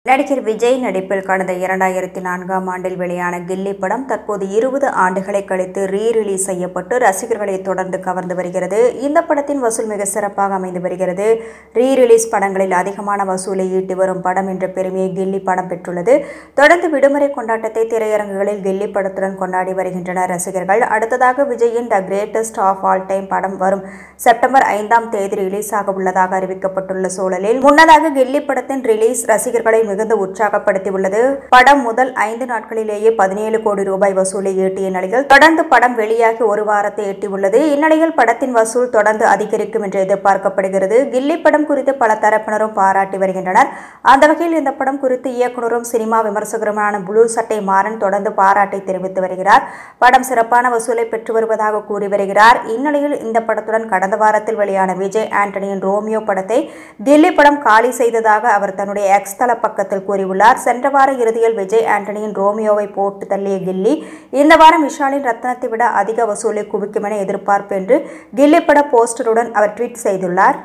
நடிகர் விஜய் நடிப்பில் கடந்த 2004ஆம் ஆண்டில் வெளியான கில்லி படம் தற்போது 20 ஆண்டுகளை கழித்து ரீ-ரிலீஸ் செய்யப்பட்டு ரசிகர்களை தொடர்ந்து கவர்ந்து வருகிறது. இந்த படத்தின் வசூல் மிக சிறப்பாக அமைந்து வருகிறது. ரீ-ரிலீஸ் படங்களில் அதிகமான வசூலை ஈட்டி வரும் படம் என்ற பெருமையை கில்லி படம் பெற்றுள்ளது. தொடர்ந்து விடுமுறை கொண்டாட்டத்தை திரையரங்குகளில் கில்லி படத்துடன் கொண்டாடி வருகின்றனர் ரசிகர்கள். அடுத்ததாக விஜயின் the greatest of all time படம் வரும் செப்டம்பர் 5ஆம் தேதி ரிலீஸ் ஆக உள்ளதாக அறிவிக்கப்பட்டுள்ள சூழலில் முன்னதாக கில்லி படத்தின் ரிலீஸ் ரசிகர்களை மிகுந்த உற்சாகப்படுத்தியுள்ளது. படம் முதல் 5 நாட்களிலேயே 17 கோடி ரூபாய் வசூலை ஈட்டிய நிலையில் தொடர்ந்து படம் வெளியாகி ஒரு வாரத்தை எட்டியுள்ளது. இந்நிலையில் படத்தின் வசூல் தொடர்ந்து அதிகரிக்கும் என்று எதிர்பார்க்கப்படுகிறது. கில்லி படம் குறித்து பல தரப்பினரும் பாராட்டி வருகின்றனர். அந்த வகையில் இந்த படம் குறித்து இயக்குனரும் சினிமா விமர்சகருமான ப்ளூ சட்டை மாறன் தொடர்ந்து பாராட்டை தெரிவித்து வருகிறார். படம் சிறப்பான வசூலை பெற்று வருவதாக கூறி வருகிறார். இந்நிலையில் இந்த படத்துடன் கடந்த வாரத்தில் வெளியான விஜய் ஆண்டனியின் ரோமியோ படத்தை கில்லி படம் காலி செய்ததாக அவர் தன்னுடைய எக்ஸ் தள பக்கத்தில் கூறியுள்ளார். சென்ற வார இறுதியில் விஜய் ஆண்டனியின் ரோமியோவை போட்டு தள்ளிய கில்லி இந்த வாரம் விஷாலின் ரத்னத்தை விட அதிக வசூலை குவிக்கும் என எதிர்பார்ப்பு என்று கில்லி பட போஸ்டருடன் அவர் ட்வீட் செய்துள்ளார்.